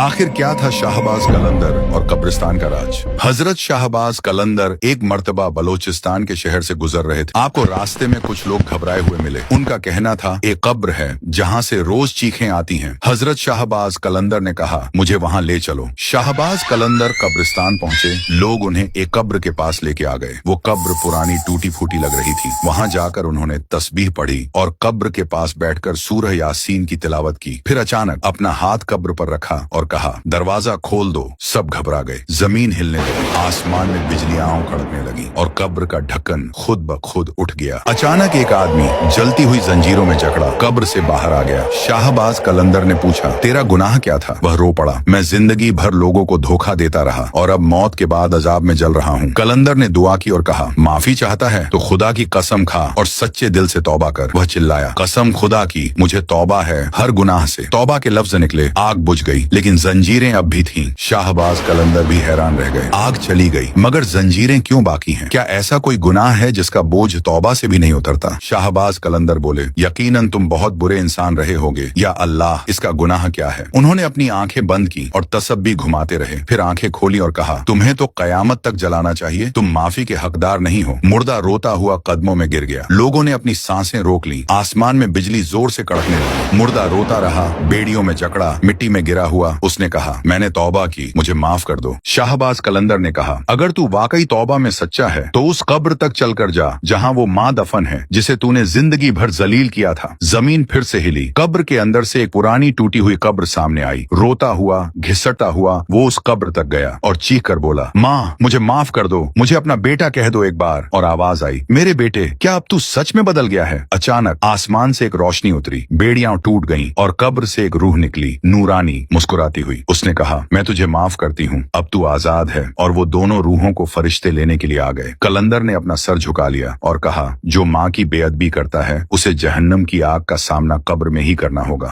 आखिर क्या था शाहबाज कलंदर और कब्रिस्तान का राज। हजरत शाहबाज कलंदर एक मर्तबा बलोचिस्तान के शहर से गुजर रहे थे। आपको रास्ते में कुछ लोग घबराए हुए मिले। उनका कहना था एक कब्र है जहाँ से रोज चीखें आती हैं। हजरत शाहबाज कलंदर ने कहा मुझे वहाँ ले चलो। शाहबाज कलंदर कब्रिस्तान पहुँचे। लोग उन्हें एक कब्र के पास लेके आ गए। वो कब्र पुरानी टूटी फूटी लग रही थी। वहाँ जाकर उन्होंने तस्बीह पढ़ी और कब्र के पास बैठकर सूरह यासीन की तिलावत की। फिर अचानक अपना हाथ कब्र पर रखा और कहा दरवाजा खोल दो। सब घबरा गए। जमीन हिलने लगी, आसमान में बिजलियां कड़कने लगी और कब्र का ढक्कन खुद ब खुद उठ गया। अचानक एक आदमी जलती हुई जंजीरों में जकड़ा कब्र से बाहर आ गया। शाहबाज कलंदर ने पूछा तेरा गुनाह क्या था। वह रो पड़ा मैं जिंदगी भर लोगों को धोखा देता रहा और अब मौत के बाद अजाब में जल रहा हूँ। कलंदर ने दुआ की और कहा माफी चाहता है तो खुदा की कसम खा और सच्चे दिल से तौबा कर। वह चिल्लाया कसम खुदा की मुझे तौबा है हर गुनाह से। तौबा के लफ्ज निकले। आग बुझ गई लेकिन जंजीरें अब भी थीं। शाहबाज कलंदर भी हैरान रह गए। आग चली गई मगर जंजीरें क्यों बाकी हैं? क्या ऐसा कोई गुनाह है जिसका बोझ तौबा से भी नहीं उतरता? शाहबाज कलंदर बोले यकीनन तुम बहुत बुरे इंसान रहे होगे। या अल्लाह इसका गुनाह क्या है? उन्होंने अपनी आंखें बंद की और तसब्बी घुमाते रहे। फिर आंखें खोली और कहा तुम्हें तो कयामत तक जलाना चाहिए। तुम माफी के हकदार नहीं हो। मुर्दा रोता हुआ कदमों में गिर गया। लोगों ने अपनी सांसें रोक ली। आसमान में बिजली जोर से कड़कने लगी। मुर्दा रोता रहा, बेड़ियों में जकड़ा, मिट्टी में गिरा हुआ। उसने कहा मैंने तौबा की, मुझे माफ कर दो। शाहबाज कलंदर ने कहा अगर तू वाकई तौबा में सच्चा है तो उस कब्र तक चल कर जा जहाँ वो माँ दफन है जिसे तूने जिंदगी भर जलील किया था। जमीन फिर से हिली। कब्र के अंदर से एक पुरानी टूटी हुई कब्र सामने आई। रोता हुआ घिसटता हुआ वो उस कब्र तक गया और चीख कर बोला माँ मुझे माफ कर दो, मुझे अपना बेटा कह दो एक बार। और आवाज आई मेरे बेटे क्या अब तू सच में बदल गया है? अचानक आसमान से एक रोशनी उतरी, बेड़ियां टूट गईं और कब्र से एक रूह निकली, नूरानी, मुस्कुराती हुई। उसने कहा मैं तुझे माफ करती हूँ, अब तू आजाद है। और वो दोनों रूहों को फरिश्ते लेने के लिए आ गए। कलंदर ने अपना सर झुका लिया और कहा जो माँ की बेअदबी करता है उसे जहन्नम की आग का सामना कब्र में ही करना होगा।